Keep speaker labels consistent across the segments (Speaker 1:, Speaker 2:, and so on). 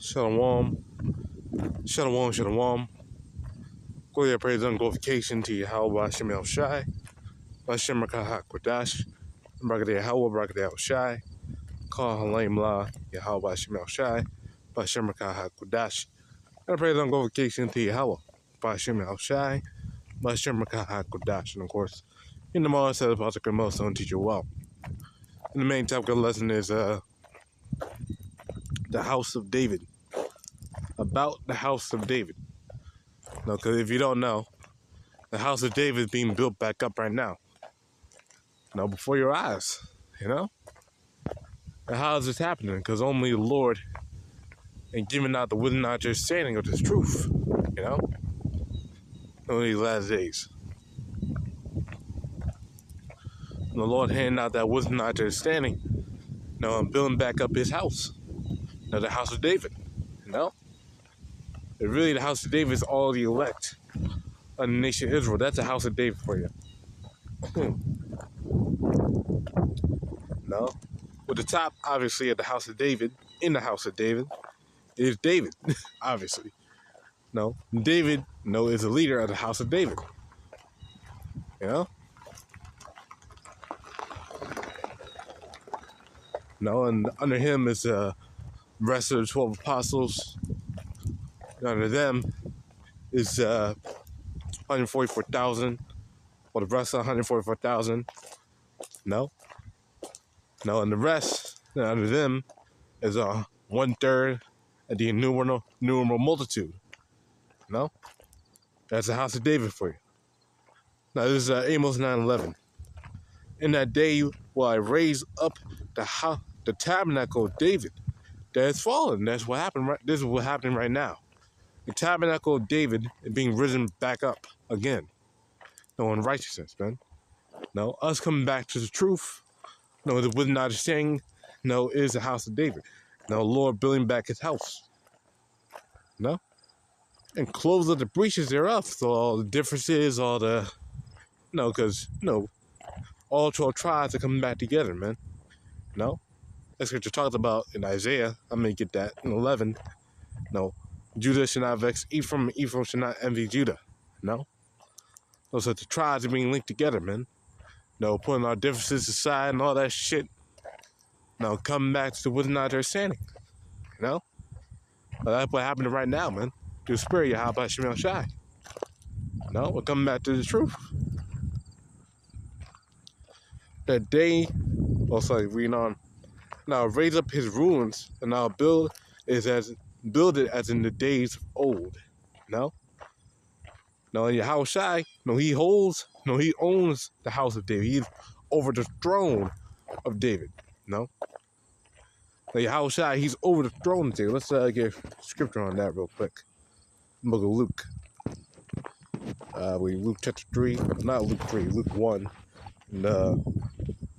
Speaker 1: Shalom, shalom, shalom. Glory and praise and glorification to YAHAWASHI Shai, BAHASHAM QADASH, BARAK YAHAWAH Shai, HALAHYAM YAHAWASHI Shai, BAHASHAM QADASH, and praise and glorification to Yahawah, BAHASHAM Shai, BAHASHAM QADASH, and of course, in the morning says Apostle Most don't teach you well. And the main topic of the lesson is the house of David. About the house of David. No, because if you don't know, the house of David is being built back up right now. Before your eyes, And how is this happening? Because only the Lord ain't giving out the wisdom, not understanding of this truth, In these last days. And the Lord handing out that wisdom, not understanding, and building back up his house. The house of David, And really, the house of David is all the elect of the nation of Israel. That's the house of David for you. With the top, obviously, of the house of David, in the house of David, is David, obviously. David, is the leader of the house of David. And under him is the rest of the 12 apostles. Under them is 144,000. Or the rest of 144,000. And the rest under them is 1/3 of the innumerable multitude. That's the house of David for you. Now this is Amos 9:11. In that day will I raise up the tabernacle of David that has fallen. That's what happened. This is what's happening right now. The tabernacle of David is being risen back up again. In righteousness, man. Us coming back to the truth. The wisdom and understanding. Is the house of David. Lord building back his house. And close up the breaches thereof. So all the differences, all the, because, all 12 tribes are coming back together, man. That's what you're talking about in Isaiah. I'm going to get that in 11. Judah should not vex Ephraim, and Ephraim should not envy Judah. Those are the tribes are being linked together, man. Putting our differences aside and all that shit. Coming back to the wisdom and understanding. But that's what happening right now, man. The spirit, YAHAWASHI Shai. We're coming back to the truth. That day, reading on. Now raise up his ruins, and now build it as in the days of old. And YAHAWASHI, he owns the house of David. He's over the throne of David. YAHAWASHI, he's over the throne of David. Let's get scripture on that real quick. Book of Luke. Luke chapter 3, not Luke 3, Luke 1, and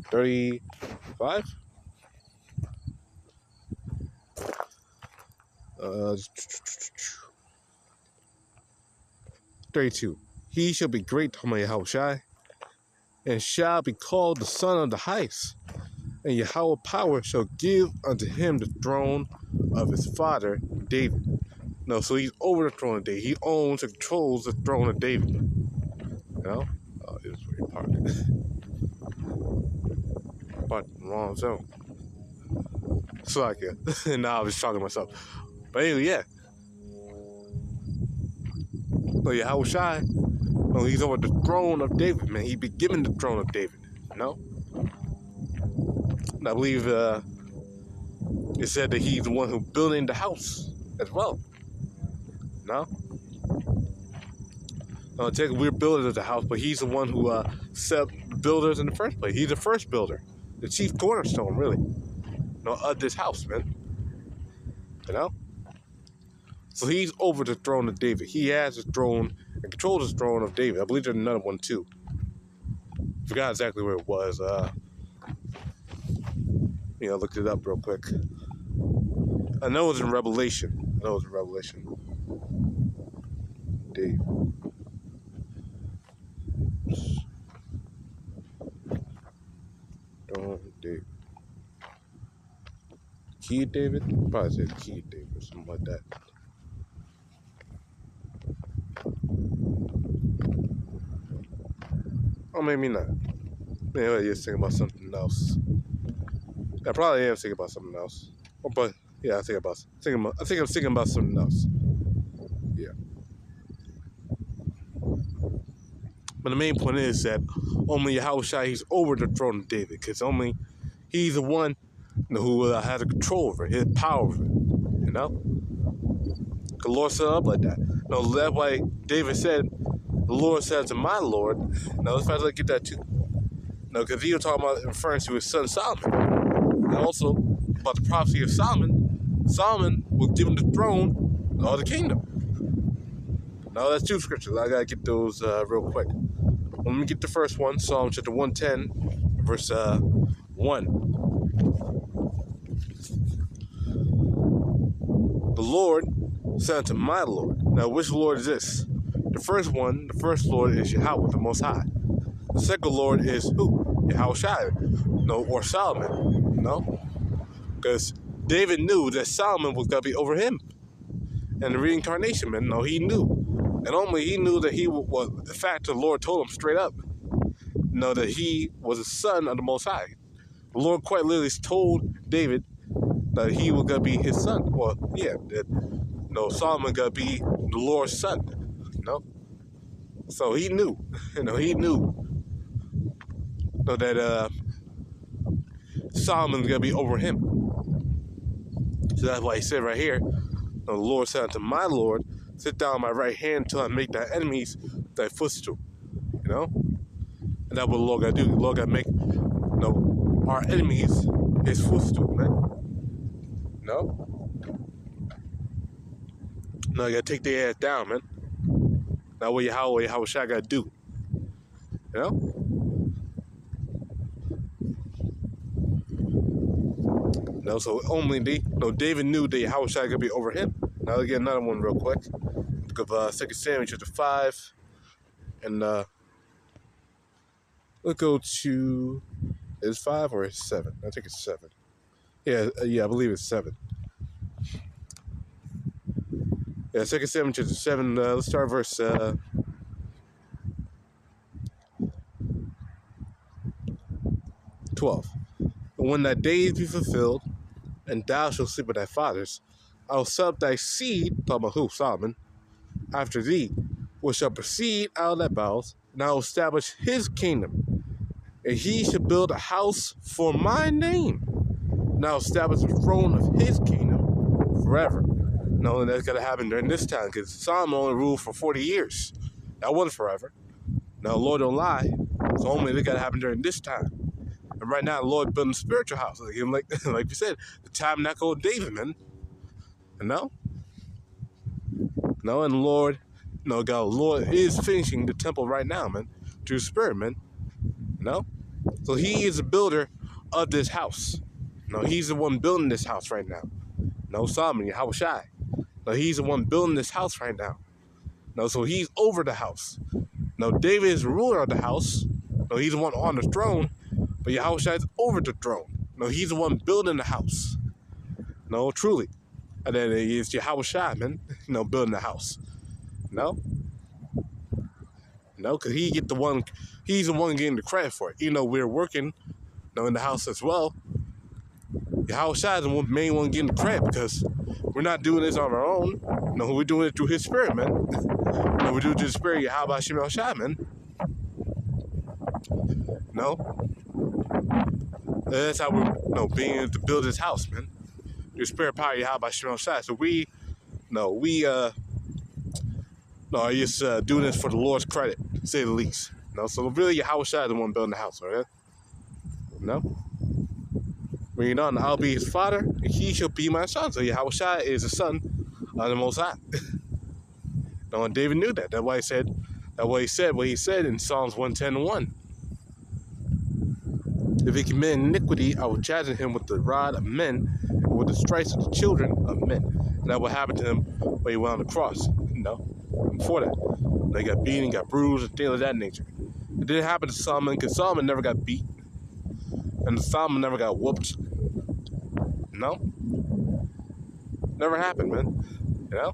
Speaker 1: 35. 32. He shall be great, YAHAWASHI, and shall be called the Son of the Highest. And Yahweh power shall give unto him the throne of his father David. So he's over the throne of David. He owns and controls the throne of David. Oh, this is where you park it. But wrong zone. So I can. Now I was talking to myself. But anyway, yeah. YAHAWASHI, he's over the throne of David, man. He be given the throne of David, And I believe it said that he's the one who building the house as well. We're builders of the house, but he's the one who set up builders in the first place. He's the first builder, the chief cornerstone, really, of this house, man. So he's over the throne of David. He has the throne and controls the throne of David. I believe there's another one too. Forgot exactly where it was. Looked it up real quick. I know it was in Revelation. David. David. Key David? Probably said Key David or something like that. Or maybe not. Maybe I was thinking about something else. I probably am thinking about something else. But yeah, I think I'm thinking about something else. Yeah. But the main point is that only Yahawashi, he's over the throne of David, because only he's the one who has the control over it, his power over it. You know? The Lord set up like that. No, that's why David said, the Lord said to my Lord. Now let's try to get that too. No, because he was talking about referring to his son Solomon. And also about the prophecy of Solomon. Solomon was given the throne of the kingdom. Now that's two scriptures. I gotta get those real quick. Let me get the first one, Psalm chapter 110, verse 1. The Lord said unto my Lord. Now, which Lord is this? The first Lord is Yahweh, the Most High. The second Lord is who? Yahawashi, no, or Solomon, no? Because David knew that Solomon was going to be over him. And the reincarnation, man, no, he knew. And only he knew that he was, in fact, the Lord told him straight up, that he was a son of the Most High. The Lord quite literally told David that he was going to be his son. Well, yeah, that, Solomon going to be the Lord's son, So he knew, he knew, that Solomon's going to be over him. So that's why he said right here, the Lord said unto my Lord, sit down on my right hand until I make thy enemies thy footstool. And that's what the Lord got to do. The Lord got to make, our enemies his footstool, man. No, you got to take their ass down, man. That's what Yahawashi got to do. So only David knew that Yahawashi could be over him. Now let's get another one real quick. Look up 2 Samuel chapter 5, and let's go to, is 5 or 7? I think it's 7. Yeah, I believe it's 7. Yeah, 2 Samuel chapter 7. Let's start verse 12. And when thy days be fulfilled, and thou shalt sleep with thy fathers, I will set up thy seed, talking about who? Solomon, after thee, which shall proceed out of thy bowels, and I will establish his kingdom, and he shall build a house for my name, and I will establish the throne of his kingdom forever. No, and that's got to happen during this time, because Solomon only ruled for 40 years. That wasn't forever. Now, the Lord don't lie, so only it got to happen during this time. And right now, the Lord building a spiritual house. Like you said, the tabernacle of David, man. And and the Lord, God, the Lord is finishing the temple right now, man, through the Spirit, man. So he is the builder of this house. He's the one building this house right now. Solomon, Yahawashi. He's the one building this house right now. So he's over the house. David is the ruler of the house. He's the one on the throne. But Yahawashi is over the throne. He's the one building the house. Truly. And then it's Yahawashi, man, building the house. Because he's the one getting the credit for it. We're working, in the house as well. Yahawashi is the main one getting the credit, because we're not doing this on our own. We're doing it through his Spirit, man. We do it through the Spirit, Yahawashi, man. That's how we're, being able to build this house, man. Your spirit power, Yahawashi. So we are just doing this for the Lord's credit, to say the least. So really, Yahawashi is the one building the house, right? Reading on, I'll be his father, and he shall be my son. So Yahawashi is the son of the Most High. And David knew that. That's why he said what he said in Psalms 110:1. If he commit iniquity, I will chasten him with the rod of men, and with the stripes of the children of men. And that will happen to him when he went on the cross. Before that, they got beaten, got bruised, and things of that nature. It didn't happen to Solomon, because Solomon never got beat, and Solomon never got whooped. Never happened, man. You know?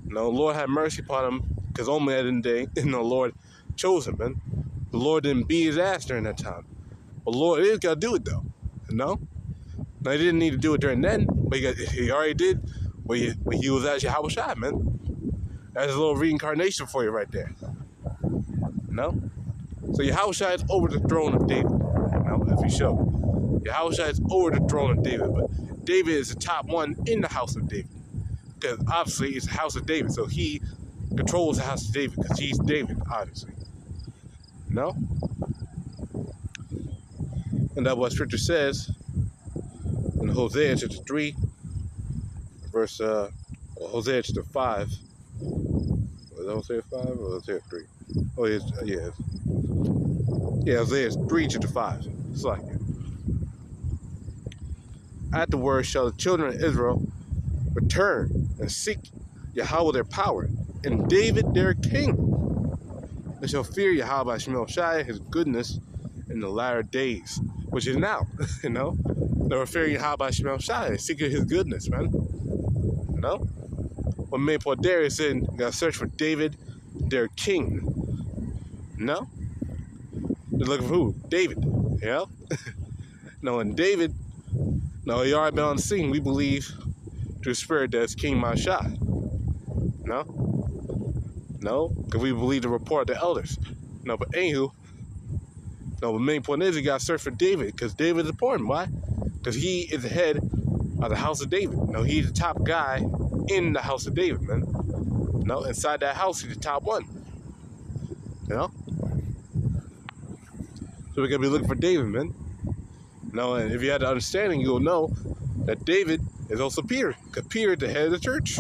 Speaker 1: No, Lord had mercy upon him, because only at the end of the day, the Lord chose him, man. The Lord didn't beat his ass during that time. But Lord is got to do it, though. You know? Now, he didn't need to do it during then, but he already did when he was at YAHAWASHI, man. That's a little reincarnation for you right there. You know? So YAHAWASHI is over the throne of David. You know, as we show. YAHAWASHI is over the throne of David, but David is the top one in the house of David. Because obviously it's the house of David, so he controls the house of David, because he's David, obviously. You know? And that's what Scripture says in Hosea chapter 3, verse, Hosea chapter 5. Was that Hosea 5 or Hosea 3? Oh, yeah. Yeah, Hosea 3 chapter 5. It's like it. Afterwards shall the children of Israel return and seek Yahweh their power, and David their king. They shall fear Yahweh Shai, his goodness, in the latter days, which is now. You know, they were fearing Yahweh Shai, seeking his goodness, man. You know, when main point there is saying, you gotta search for David their king. You know, they're looking for who? David. You know, no, and David. No, he already been on the scene, we believe, through the spirit that's King Mashai. No? No? Because we believe the report of the elders. No, but anywho, no, the main point is you got to search for David, because David is important. Why? Because he is the head of the house of David. No, he's the top guy in the house of David, man. No, inside that house, he's the top one. You know? So we're going to be looking for David, man. No, and if you had the understanding, you'll know that David is also Peter, because Peter is the head of the church.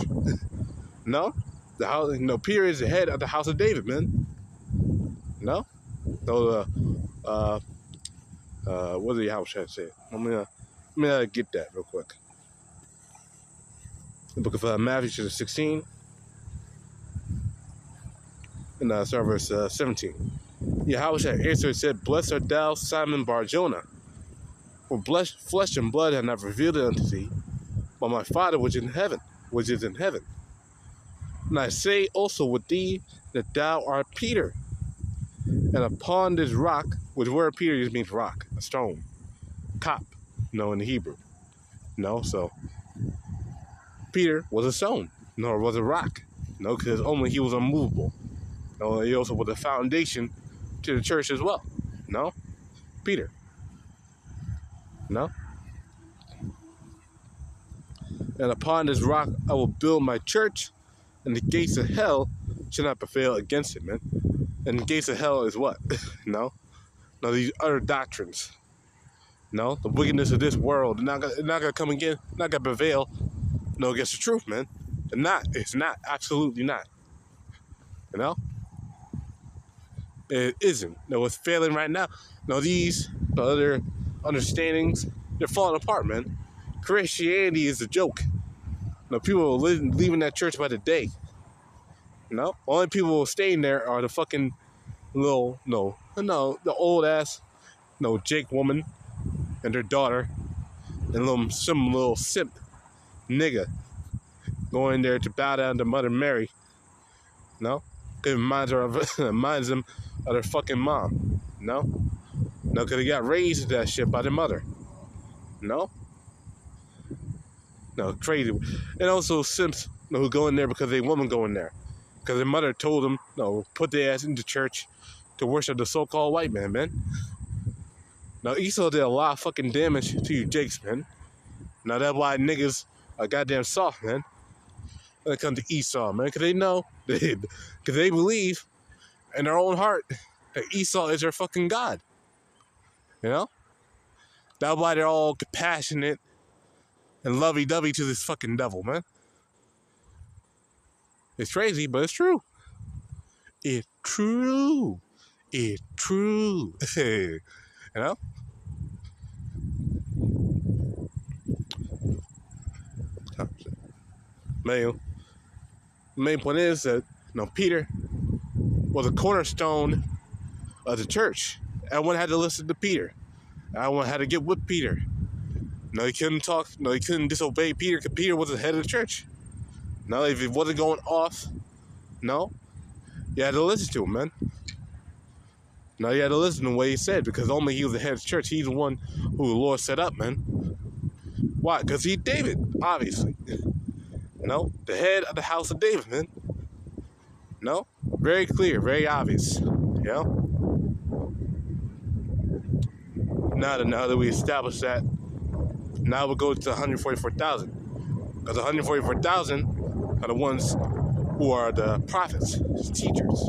Speaker 1: No, the house. No, Peter is the head of the house of David, man. No, so what did Yahushua say? Let me get that real quick. The book of Matthew, chapter 16, and start verse 17. Yahushua answered and said, "Blessed art thou, Simon Bar-Jonah. For flesh and blood have not revealed it unto thee, but my Father which is in heaven. And I say also with thee that thou art Peter, and upon this rock," which word Peter just means rock, a stone, kop, in the Hebrew. So Peter was a stone, nor was a rock, because only he was unmovable. He also was a foundation to the church as well. Peter. And upon this rock I will build my church, and the gates of hell shall not prevail against it, man. And the gates of hell is what? These other doctrines. The wickedness of this world. Not gonna come again, not gonna prevail, against the truth, man. It's not, absolutely not. It isn't. It's failing right now. These other understandings, they're falling apart, man. Christianity is a joke. People are leaving that church by the day. Only people staying there are the fucking the old ass, Jake woman and her daughter, and some little simp nigga going there to bow down to Mother Mary. It reminds them of their fucking mom. Because they got raised to that shit by their mother. Crazy. And also simps who go in there because they woman go in there. Because their mother told them, put their ass into church to worship the so-called white man. Esau did a lot of fucking damage to you Jakes, man. That's why niggas are goddamn soft, man. When it comes to Esau, man. Because they know, because they believe in their own heart that Esau is their fucking God. That's why they're all compassionate and lovey-dovey to this fucking devil, man. It's crazy, but it's true. It's true. It's true. Main point is that, Peter was a cornerstone of the church. Everyone had to listen to Peter. Everyone had to get with Peter. No, he couldn't talk. No, he couldn't disobey Peter because Peter was the head of the church. No, if it wasn't going off, no, you had to listen to him, man. No, you had to listen to what he said because only he was the head of the church. He's the one who the Lord set up, man. Why? Because he's David, obviously. No, the head of the house of David, man. No, very clear, very obvious. You know. Now that we established that, now we'll go to 144,000. Because 144,000 are the ones who are the prophets, the teachers,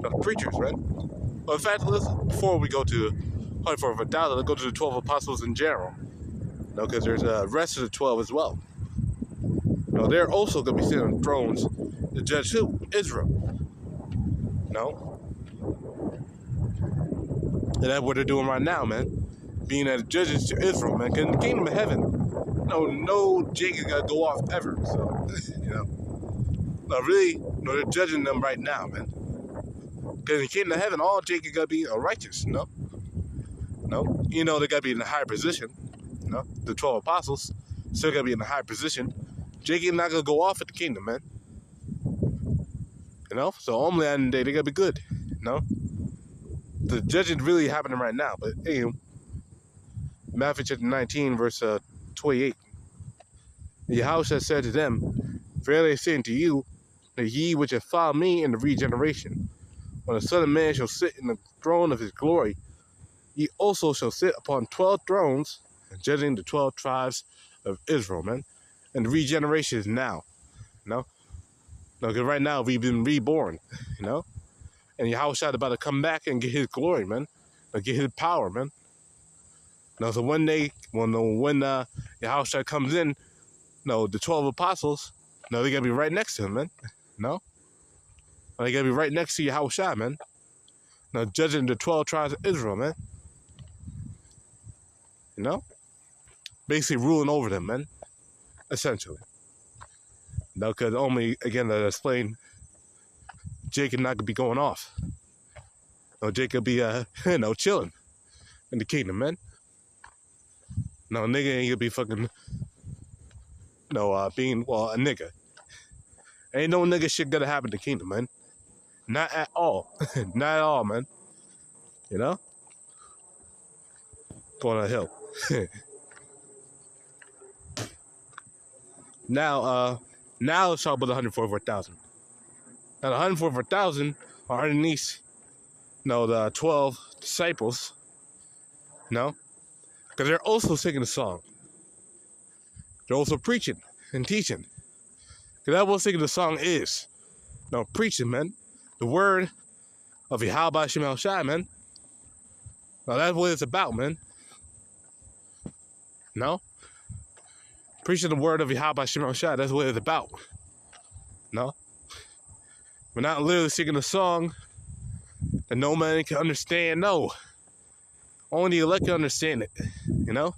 Speaker 1: the preachers, right? Well, in fact, before we go to 144,000, let's go to the 12 apostles in general. No, because there's the rest of the 12 as well. No, they're also going to be sitting on thrones to judge who? Israel. No? And that's what they're doing right now, man. Being as judges to Israel, man. Because in the kingdom of heaven, no Jacob got to go off ever. So, you know. No, really, no, they're judging them right now, man. Because in the kingdom of heaven, all Jacob got to be righteous, no? No? You know, they got to be in a higher position. No? The 12 apostles still got to be in a higher position. Jacob not going to go off at the kingdom, man. You know? So, only on the day, they got to be good. No? The judging really happening right now. But, anyway, Matthew chapter 19, verse 28. Yahuwah said to them, verily I say unto you, that ye which have followed me in the regeneration, when the Son of Man shall sit in the throne of his glory, ye also shall sit upon 12 thrones, judging the 12 tribes of Israel, man. And the regeneration is now, you know? No, because right now we've been reborn, you know? And Yahuwah about to come back and get his glory, man. Like, get his power, man. No, so one day, when Yahuwah comes in, no, the 12 apostles, no, they got to be right next to him, man. No? They got to be right next to Yahuwah, man. Now, judging the 12 tribes of Israel, man. You know? Basically ruling over them, man. Essentially. No, because only, again, to explain, Jacob not going to be going off. No, Jacob be, chilling in the kingdom, man. No, nigga ain't going to be fucking, being, a nigga. Ain't no nigga shit gonna happen in the kingdom, man. Not at all. Not at all, man. You know? Going on a hill. Now let's talk about the 144,000. Now, the 144,000 are underneath, the 12 disciples. No? Because they're also singing a song. They're also preaching and teaching. Because that's what singing the song is. No, preaching, man. The word of YAHAWASHI, man. Now, that's what it's about, man. No? Preaching the word of YAHAWASHI, that's what it's about. No? We're not literally singing a song that no man can understand, no. Only the elect can understand it, you know?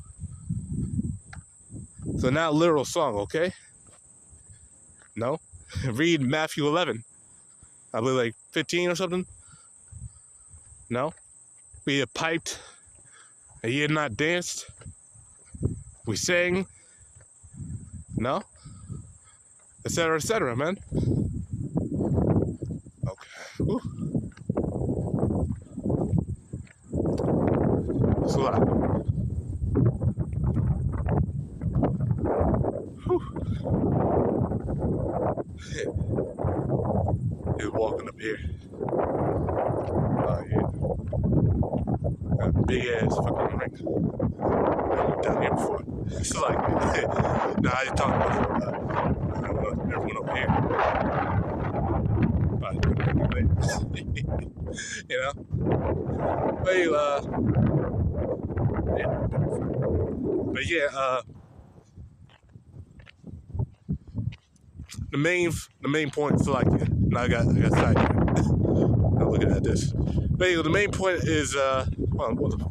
Speaker 1: So not a literal song, okay? No? Read Matthew 11. I believe like 15 or something. No? We had piped. And ye had not danced. We sang. No? Etc., man. Okay. Whew. It's a lot. He's walking up here. Yeah. Got a big ass fucking ring. I've down here before. It's like, nah, I ain't talking about everyone up here. You know? But the main point is like, I got sidetracked. I'm looking at this. But the main point is, what the fuck?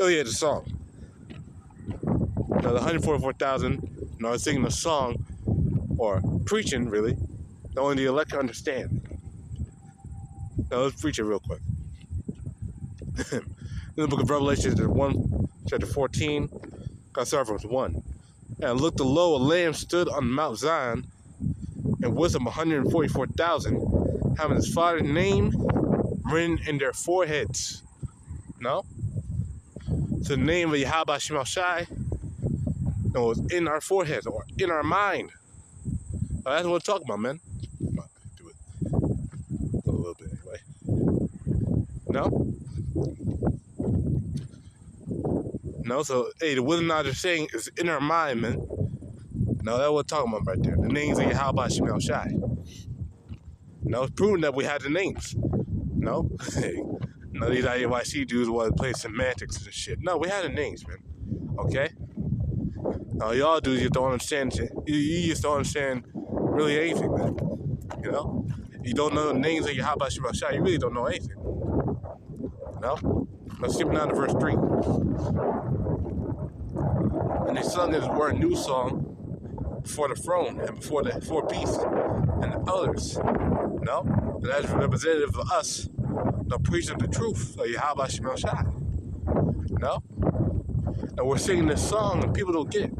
Speaker 1: Oh yeah, the song. Now the 144,000, singing a song, or preaching really, that only the elect can understand. Now let's preach it real quick. In the book of Revelation, chapter 14, God start verse 1. And I looked below, a lamb stood on Mount Zion, and wisdom 144,000, having his father's name written in their foreheads. No? So the name of YAHAWASHI was in our foreheads or in our mind. That's what we're talking about, man. Come on, do it. A little bit anyway. No? No, so hey, the wisdom knowledge saying is in our mind, man. No, that's what we're talking about right there. The names of YAHAWASHI. No, it's proven that we had the names. No? No, these IAYC dudes want to play semantics and shit. No, we had the names, man. Okay? No, y'all dudes just don't understand shit. You just don't understand really anything, man. You know? You don't know the names of YAHAWASHI, you really don't know anything. No? Let's skip down to verse 3. And they sung this word new song before the throne and before the four beasts and the others. No? And that's representative of us, the preaching the truth of YAHAWASHI. No? And we're singing this song and people don't get it.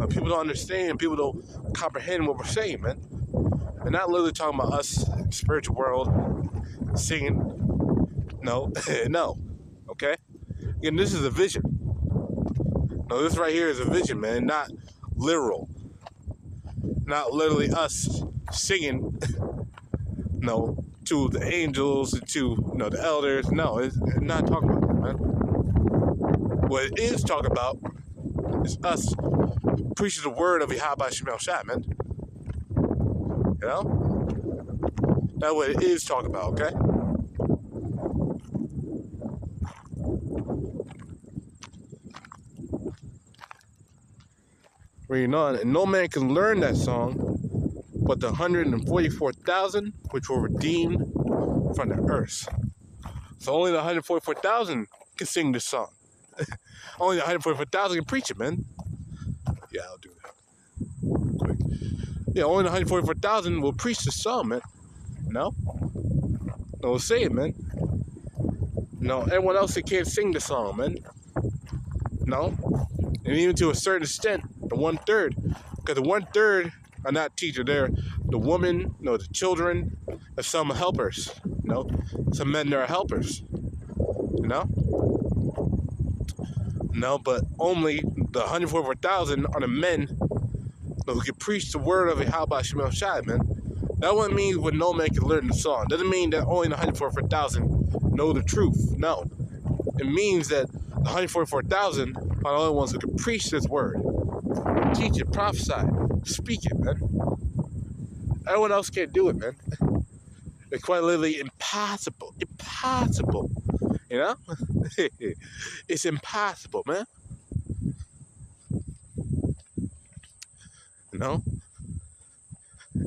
Speaker 1: People don't understand, people don't comprehend what we're saying, man. We're not literally talking about us in the spiritual world singing. No, no. Okay? Again, this is a vision. No, this right here is a vision, man, not literal. Not literally us singing, no, to the angels, to, the elders. No, it's not talking about that, man. What it is talking about is us preaching the word of YAHAWASHI, man. You know? That's what it is talking about, okay? Reading on, and no man can learn that song but the 144,000 which were redeemed from the earth. So only the 144,000 can sing this song. Only the 144,000 can preach it, man. Yeah, I'll do that. Quick. Yeah, only the 144,000 will preach the song, man. No? No, say it, man. No, everyone else can't sing the song, man. No? And even to a certain extent, the 1/3. Because the 1/3 are not teachers. They're the women, the children, and some helpers. Some men that are helpers. No, but only the 144,000 are the men who can preach the word of YAHAWASHI, man. That wouldn't mean when no man can learn the song. Doesn't mean that only the 144,000 know the truth. No. It means that the 144,000 are the only ones who can preach this word. Teach it, prophesy, speak it, man. Everyone else can't do it, man. It's quite literally impossible. Impossible. It's impossible, man.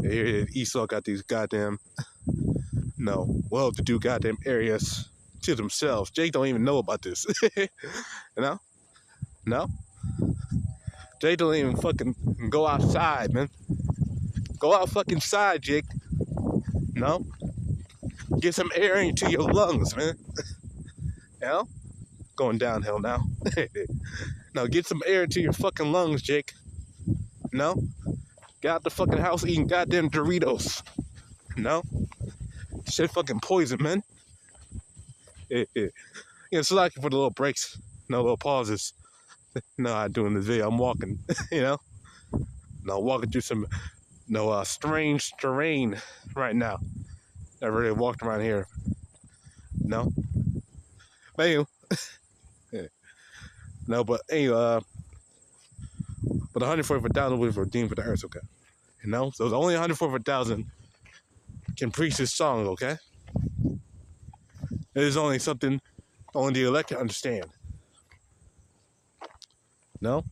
Speaker 1: Here Esau got these goddamn, well-to-do goddamn areas to themselves. Jake don't even know about this. No? Jake don't even fucking go outside, man. Go out fucking side, Jake. No? Get some air into your lungs, man. Going downhill now. Now get some air into your fucking lungs, Jake. Get out the fucking house eating goddamn Doritos. Shit fucking poison, man. It's like for the little breaks, little pauses. I'm doing this video. I'm walking, walking through some, strange terrain right now. Never really walked around here. But anyway, but the 144,000 was redeemed for the earth, okay? So the only 144,000 can preach this song, okay? It is only something only the elect can understand. Now,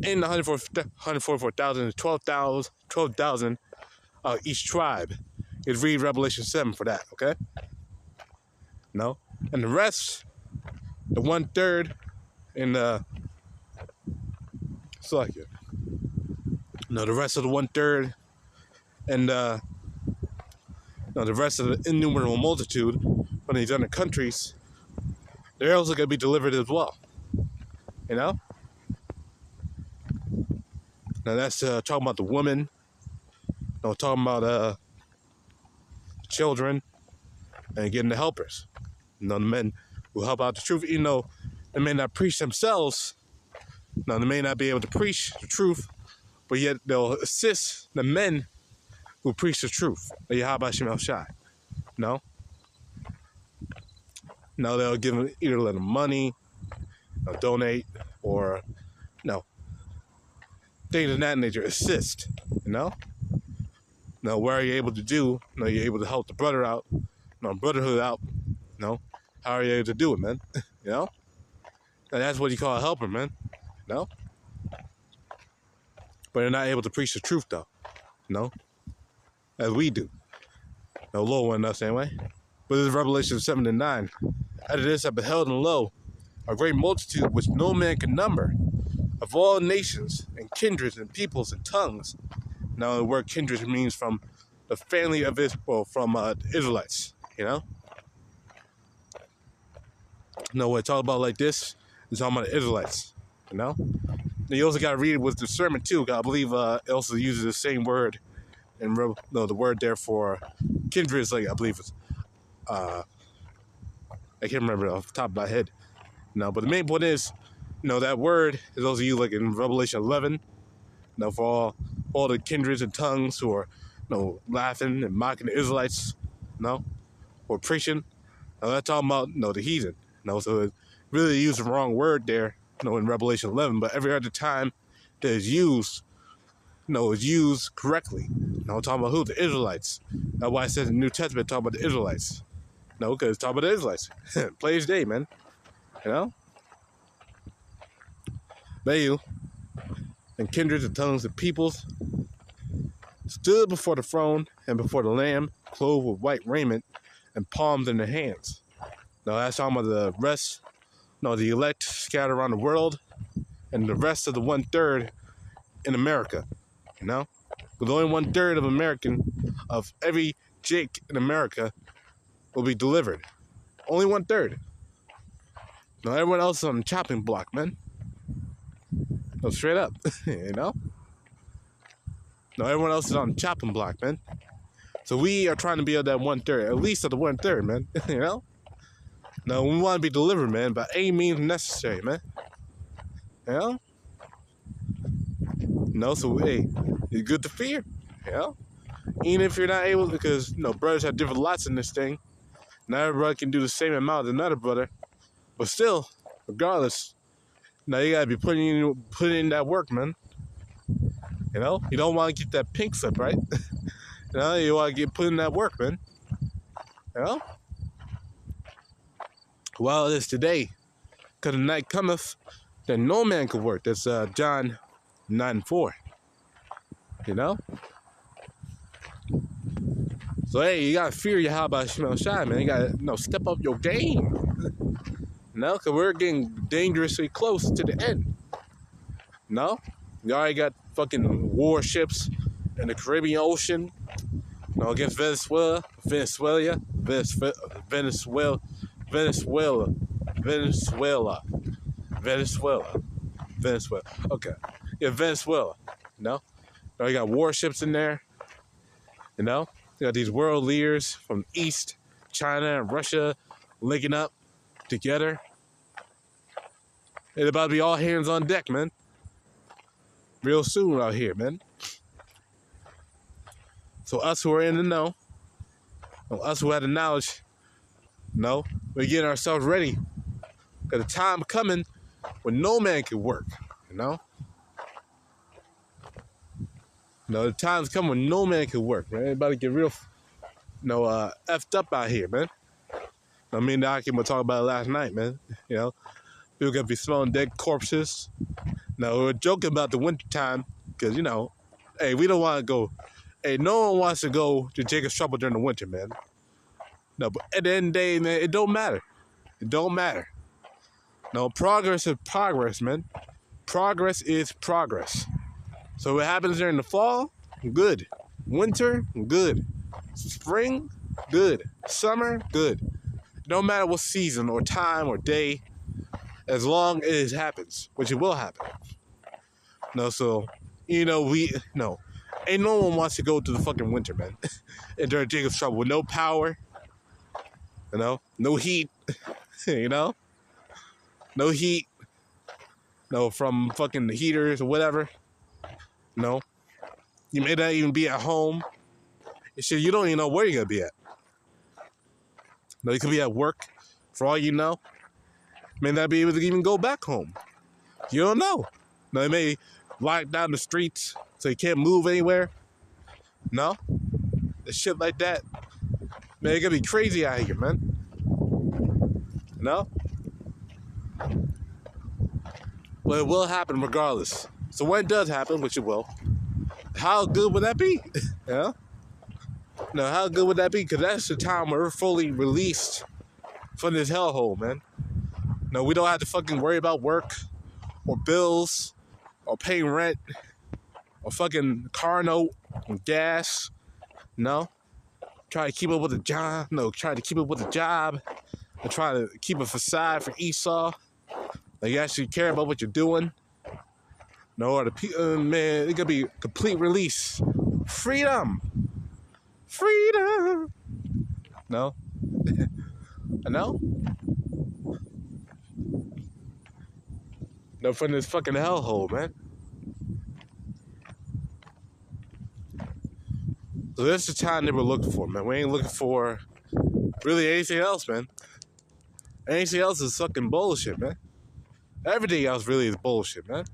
Speaker 1: in the 144,000 is 12,000 each tribe. Is read Revelation 7 for that, okay? And the rest, the 1/3, and the rest of the 1/3, and the rest of the innumerable multitude from these other countries, they're also going to be delivered as well. You know? Now that's talking about the women. No, talking about children and getting the helpers. You know, the men who help out the truth, even though they may not preach themselves. Now, they may not be able to preach the truth, but yet they'll assist the men who preach the truth. The YAHAWASHI. No? No, they'll give them either let them money, or donate, or no. Things of that nature, assist. You know? Now, what are you able to do? You know, you're able to help the brother out, you know, brotherhood out. You know? How are you able to do it, man? You know? And that's what you call a helper, man. You know? But they're not able to preach the truth, though. You know? As we do. No, Lord went us anyway. But this is Revelation 7 and 9. After this I beheld and lo, a great multitude which no man can number, of all nations and kindreds and peoples and tongues. Now the word kindred means from the family of Israel, from the Israelites, you know? You know, when it's all about like this, it's talking about the Israelites, you know? And you also got to read it with discernment too, because I believe it also uses the same word. And no, the word there for kindred is like, I believe it's, I can't remember off the top of my head. No, but the main point is, you know, that word is also used like in Revelation 11. You know, for all the kindreds and tongues who are, you know, laughing and mocking the Israelites, you know, or preaching. Now that's talking about, you know, the heathen. You know, so it really used the wrong word there, you know, in Revelation 11. But every other time that is used, you know, is used correctly. You know, talking about who? The Israelites. That's why it says in the New Testament, talking about the Israelites. No, because it's talking about the Israelites. Plain as day, man. You know? They and kindreds and tongues and peoples stood before the throne and before the Lamb, clothed with white raiment and palms in their hands. Now that's talking about the rest, no, the elect scattered around the world, and the rest of the 1/3 in America. You know? With only 1/3 of American, of every Jake in America will be delivered. Only 1/3. Now everyone else is on the chopping block, man. No, straight up. You know? No, everyone else is on the chopping block, man. So we are trying to be at that 1/3, at least at the 1/3, man. You know? No, we want to be delivered, man, by any means necessary, man. You know? No, so hey, it's good to fear. You know? Even if you're not able, because, you know, brothers have different lots in this thing. Not everybody can do the same amount as another brother. But still, regardless, now you gotta be putting in that work, man. You know? You don't want to get that pink slip, right? You know, you want to get put in that work, man. You know? Well, it is today, because the night cometh that no man can work. That's John 9:4. You know? So, hey, you got to fear YAHAWASHI, man. You got to, you know, step up your game. You know, because we're getting dangerously close to the end. No? You already got fucking warships in the Caribbean Ocean, you know, against Venezuela. Okay. Yeah, Venezuela. You know? You got warships in there. You know? You got these world leaders from East, China and Russia linking up together. It's about to be all hands on deck, man. Real soon out here, man. So us who are in the know, us who have the knowledge, you know, we're getting ourselves ready. Because the time coming when no man can work, you know? No, the time's coming when no man can work, man. Everybody get real, you know, effed up out here, man. I mean, the Akim was talking about it last night, man. You know, people gonna be smelling dead corpses. No, we're joking about the winter time because, you know, hey, we don't want to go. Hey, no one wants to go to Jacob's Trouble during the winter, man. No, but at the end of the day, man, it don't matter. It don't matter. No, progress is progress, man. Progress is progress. So what happens during the fall? Good. Winter? Good. Spring? Good. Summer? Good. No matter what season or time or day, as long as it happens, which it will happen. No, so, ain't no one wants to go to the fucking winter, man. And during Jacob's trouble with no power, no heat, no heat, no from fucking heaters or whatever. No, you may not even be at home. And shit, you don't even know where you're gonna be at. No, you could be at work, for all you know. May not be able to even go back home. You don't know. No, they may lock down the streets so you can't move anywhere. No, the shit like that. Man, it's gonna be crazy out here, man. No? But it will happen regardless. So when it does happen, which it will, how good would that be? Yeah? No, how good would that be? Because that's the time where we're fully released from this hellhole, man. No, we don't have to fucking worry about work or bills or paying rent or fucking car note and gas. No? Try to keep up with a job. No, try to keep up with a job. And try to keep a facade for Esau. Like you actually care about what you're doing. No, or the man, it could be complete release. Freedom. Freedom. No? I know? No, from this fucking hellhole, man. So that's the time that we're looking for, man. We ain't looking for really anything else, man. Anything else is fucking bullshit, man. Everything else really is bullshit, man.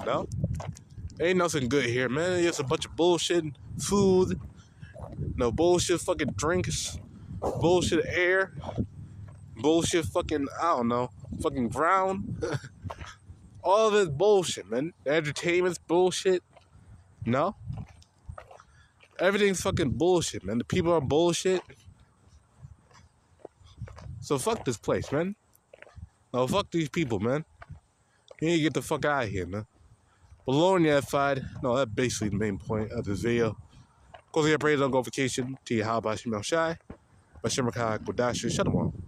Speaker 1: No? Ain't nothing good here, man. It's a bunch of bullshit food. No bullshit fucking drinks. Bullshit air. Bullshit fucking, I don't know, fucking ground. All this bullshit, man. The entertainment's bullshit. No? Everything's fucking bullshit, man. The people are bullshit. So fuck this place, man. No, fuck these people, man. You need to get the fuck out of here, man. But Lord Unified, no, that's basically the main point of this video. Closing your praise on glorification to YAHAWASHI, BAHASHAM, QADASH, Shalom.